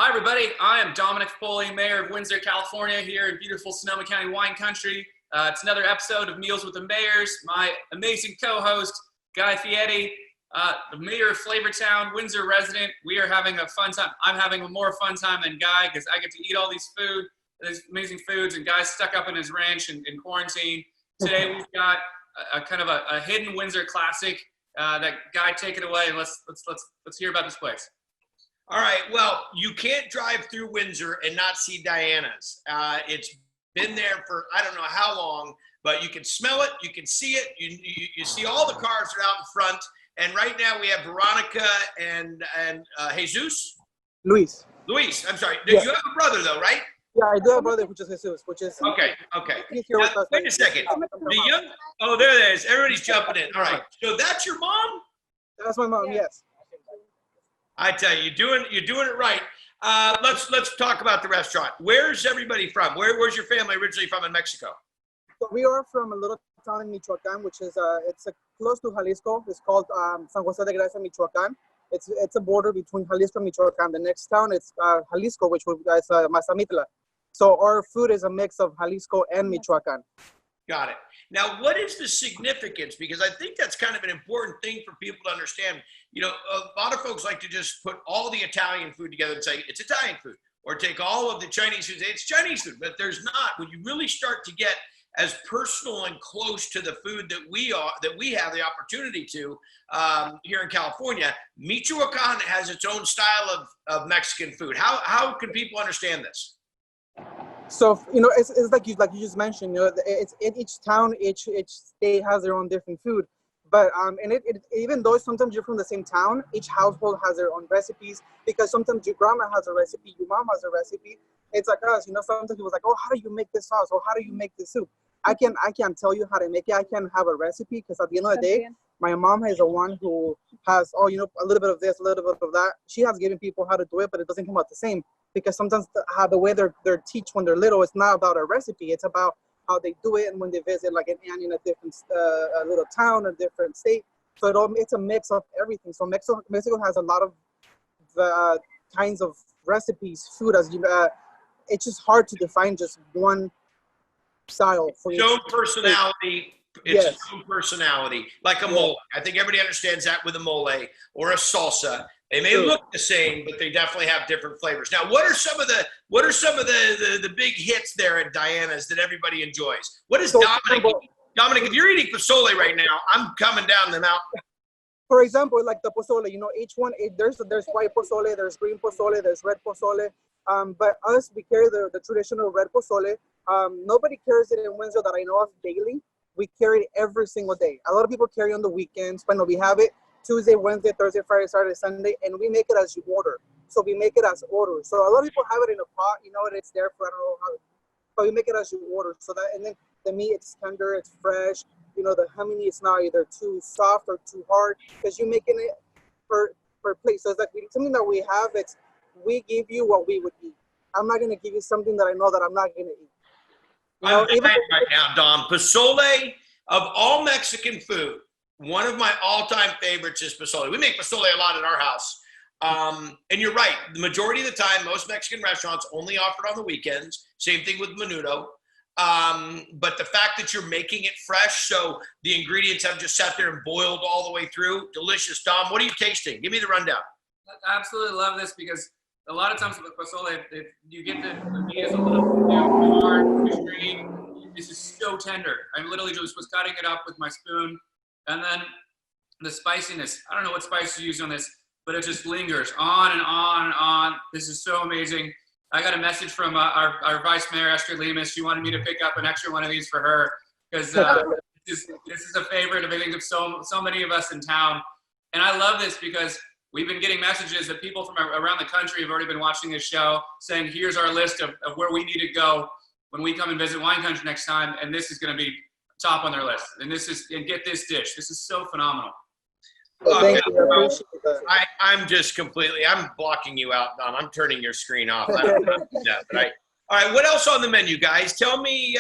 Hi, everybody. I am Dominic Foppoli, Mayor of Windsor, California, here in beautiful Sonoma County wine country. It's another episode of Meals with the Mayors. My amazing co-host, Guy Fieri, the Mayor of Flavortown, Windsor resident. We are having a fun time. I'm having a more fun time than Guy because I get to eat all these amazing foods, and Guy's stuck up in his ranch in quarantine. Today we've got a kind of a hidden Windsor classic. That Guy, take it away, and let's hear about this place. All right. Well, you can't drive through Windsor and not see Diana's. It's been there for I don't know how long, but you can smell it, you can see it. You see all the cars are out in front. And right now we have Veronica and Jesus. Luis. I'm sorry. Yeah. You have a brother though, right? Yeah, I do have a brother, which is Jesus, which is Okay. He's here with Now, us. wait a second. Oh, there it is. Everybody's jumping in. All right. So that's your mom? That's my mom. Yes. I tell you, you're doing it right. Let's talk about the restaurant. Where's everybody from? Where's your family originally from in Mexico? So we are from a little town in Michoacan, which is close to Jalisco. It's called San Jose de Gracia, Michoacan. It's a border between Jalisco and Michoacan. The next town is Jalisco, which is Mazamitla. So our food is a mix of Jalisco and Michoacan. Got it. Now, what is the significance? Because I think that's kind of an important thing for people to understand. You know, a lot of folks like to just put all the Italian food together and say it's Italian food, or take all of the Chinese food, it's Chinese food, but there's not. When you really start to get as personal and close to the food that we have the opportunity to here in California, Michoacan has its own style of Mexican food. How can people understand this? So it's like you just mentioned. It's in each town, each state has their own different food. But and even though sometimes you're from the same town, each household has their own recipes, because sometimes your grandma has a recipe, your mom has a recipe. It's like us, sometimes it was like, oh, how do you make this sauce, or how do you make this soup? I can't tell you how to make it. I can't have a recipe, because at the end of the day, my mom is the one who has a little bit of this, a little bit of that. She has given people how to do it, but it doesn't come out the same, because sometimes the way they're teach when they're little, it's not about a recipe. It's about how they do it, and when they visit like an aunt in a different a little town, a different state. So it's a mix of everything. So Mexico has a lot of the kinds of recipes, food, it's just hard to define just one style for its own personality. It's its own personality, like a mole. I think everybody understands that with a mole or a salsa. They may look the same, but they definitely have different flavors. Now, what are some of the big hits there at Diana's that everybody enjoys? What is Dominic? Dominic, if you're eating pozole right now, I'm coming down the mountain. For example, like the pozole, each one, there's white pozole, there's green pozole, there's red pozole. But us, we carry the traditional red pozole. Nobody carries it in Windsor that I know of daily. We carry it every single day. A lot of people carry on the weekends, but no, we have it Tuesday, Wednesday, Thursday, Friday, Saturday, Sunday, and we make it as you order. So we make it as order. So a lot of people have it in a pot, and it's there for I don't know how, but we make it as you order. So that, and then the meat, it's tender, it's fresh. The hominy is not either too soft or too hard, because you're making it per plate. So it's like something that we have. We give you what we would eat. I'm not gonna give you something that I know that I'm not gonna eat. I'm dying right now, Dom. Pozole, of all Mexican food, one of my all-time favorites is pozole. We make pozole a lot at our house. And you're right. The majority of the time, most Mexican restaurants only offer it on the weekends. Same thing with menudo. But the fact that you're making it fresh, so the ingredients have just sat there and boiled all the way through, delicious. Dom, what are you tasting? Give me the rundown. I absolutely love this, because a lot of times with pozole, if you get the meat is a little hard, too green. This is so tender. I literally just was cutting it up with my spoon, and then the spiciness. I don't know what spice you use on this, but it just lingers on and on and on. This is so amazing. I got a message from our Vice Mayor, Esther Lemus. She wanted me to pick up an extra one of these for her, because this is a favorite of, I think, of so many of us in town. And I love this because we've been getting messages that people from around the country have already been watching this show, saying, here's our list of where we need to go when we come and visit Wine Country next time, and this is going to be top on their list. And get this dish. This is so phenomenal. Thank you. I appreciate that. I'm blocking you out, Don. I'm turning your screen off. I don't know that, but all right, what else on the menu, guys? Tell me,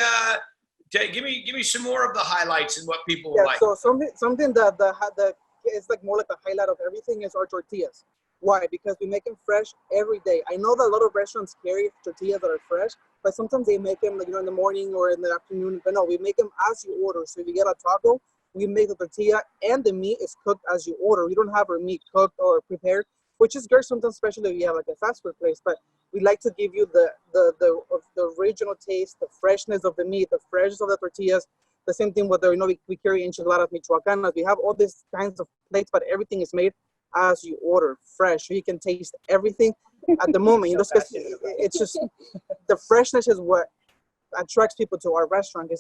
give me some more of the highlights and what people like. So something that is like more like the highlight of everything is our tortillas. Why? Because we make them fresh every day. I know that a lot of restaurants carry tortillas that are fresh, but sometimes they make them, like, in the morning or in the afternoon. But no, we make them as you order. So if you get a taco, we make the tortilla and the meat is cooked as you order. We don't have our meat cooked or prepared, which is great sometimes, especially if you have like a fast food place. But we like to give you the original taste, the freshness of the meat, the freshness of the tortillas. The same thing with we carry enchiladas michoacanas. We have all these kinds of plates, but everything is made as you order, fresh. So you can taste everything at the moment. It's just the freshness is what attracts people to our restaurant.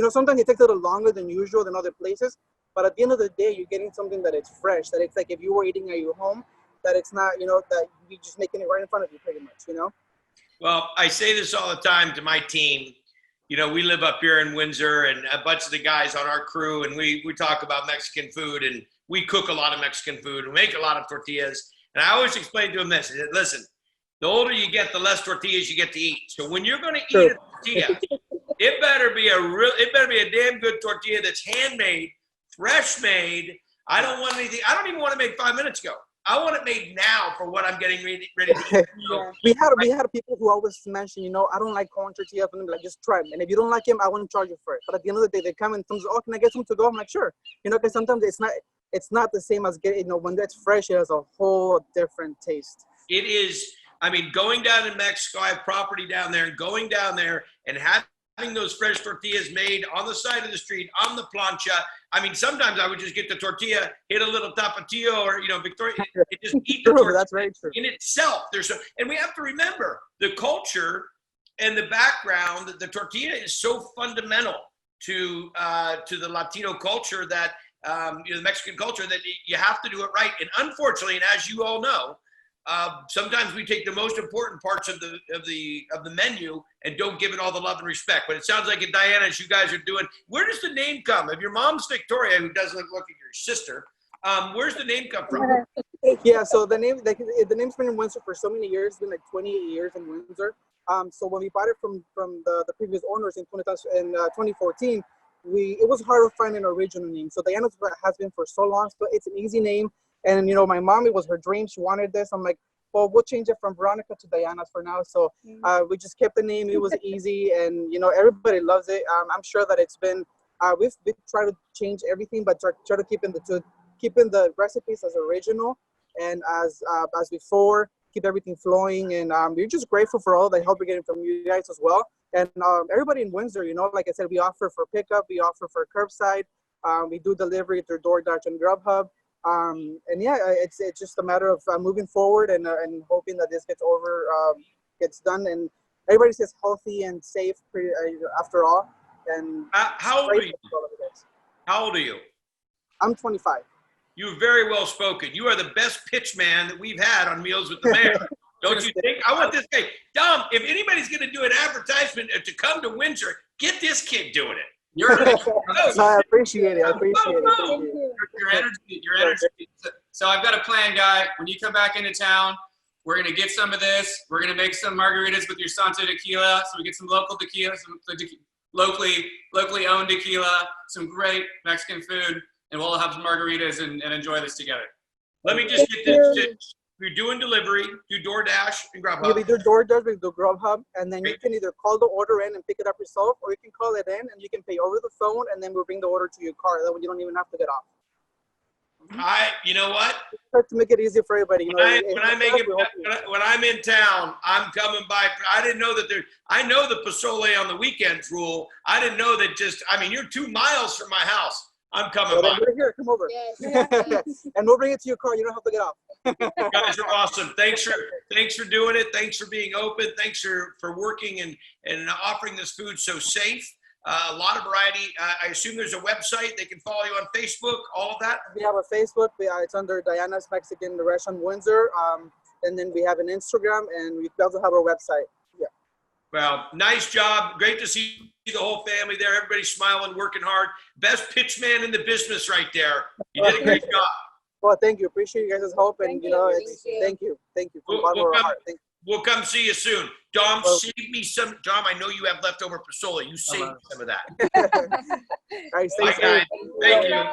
Sometimes it takes a little longer than usual than other places, but at the end of the day, you're getting something that it's fresh. That it's like if you were eating at your home, that it's not, that you're just making it right in front of you, pretty much. Well, I say this all the time to my team. We live up here in Windsor, and a bunch of the guys on our crew, and we talk about Mexican food, and we cook a lot of Mexican food. We make a lot of tortillas. And I always explain to them this. I said, listen, the older you get, the less tortillas you get to eat. So when you're going to eat a tortilla, it better be a damn good tortilla that's handmade, fresh made. I don't want anything. I don't even want to make 5 minutes ago. I want it made now for what I'm getting ready to eat. We had people who always mention, I don't like corn tortillas, and I'm like, just try them. And if you don't like them, I won't charge you for it. But at the end of the day, they come and comes, oh, can I get some to go? I'm like, sure. Because sometimes it's not the same as getting, when it's fresh, it has a whole different taste. It is. I mean, going down to Mexico, I have property down there, and going down there and having those fresh tortillas made on the side of the street, on the plancha. I mean, sometimes I would just get the tortilla, hit a little tapatio or, Victoria, and just eat the tortilla. That's very true. In itself, and we have to remember the culture and the background. The tortilla is so fundamental to the Latino culture that, the Mexican culture, that you have to do it right. And unfortunately, and as you all know, sometimes we take the most important parts of the menu and don't give it all the love and respect. But it sounds like in Diana's, you guys are doing. Where does the name come? If your mom's Victoria, who doesn't look like your sister, where's the name come from? Yeah, so the name's been in Windsor for so many years. It's been like 28 years in Windsor. So when we bought it from the previous owners in 2014, it was hard to find an original name. So Diana's has been for so long, so it's an easy name. And, my mom, it was her dream. She wanted this. I'm like, well, we'll change it from Veronica to Diana's for now. So we just kept the name. It was easy. And, everybody loves it. I'm sure that it's been, we've tried to change everything, but try to keeping the recipes as original and as before, keep everything flowing. And we're just grateful for all the help we're getting from you guys as well. And everybody in Windsor, like I said, we offer for pickup. We offer for curbside. We do delivery through DoorDash and Grubhub. And yeah, it's just a matter of moving forward and hoping that this gets done, and everybody stays healthy and safe after all. And how old are you? How old are you? I'm 25. You're very well spoken. You are the best pitch man that we've had on Meals with the Mayor. Don't you think? I want this guy. Dom, if anybody's going to do an advertisement to come to Windsor, get this kid doing it. I appreciate it. Your energy. So I've got a plan, Guy. When you come back into town, we're gonna get some of this. We're gonna make some margaritas with your Santo tequila. So we get some local tequila, some locally owned tequila, some great Mexican food, and we'll have some margaritas and enjoy this together. Let me just get this. You're doing delivery, do DoorDash and Grubhub. Yeah, we do DoorDash, we do Grubhub, and then you can either call the order in and pick it up yourself, or you can call it in and you can pay over the phone, and then we'll bring the order to your car. That way you don't even have to get off. You know what? To make it easier for everybody. When I'm in town, I'm coming by. I didn't know that I know the pozole on the weekends rule. I didn't know that you're 2 miles from my house. I'm coming by. We're here, come over. Yes. And we'll bring it to your car. You don't have to get off. You guys are awesome. Thanks for doing it. Thanks for being open. Thanks for working and offering this food so safe. A lot of variety. I assume there's a website. They can follow you on Facebook, all of that. We have a Facebook. It's under Diana's Mexican Restaurant Windsor. And then we have an Instagram, and we also have our website. Yeah. Well, nice job. Great to see the whole family there. Everybody smiling, working hard. Best pitch man in the business right there. You did a great job. Well, thank you. Appreciate you guys' help. And, thank you. We'll come see you soon. Dom, save me some. Dom, I know you have leftover pozole. You save me some of that. All right, bye, guys. Thank you.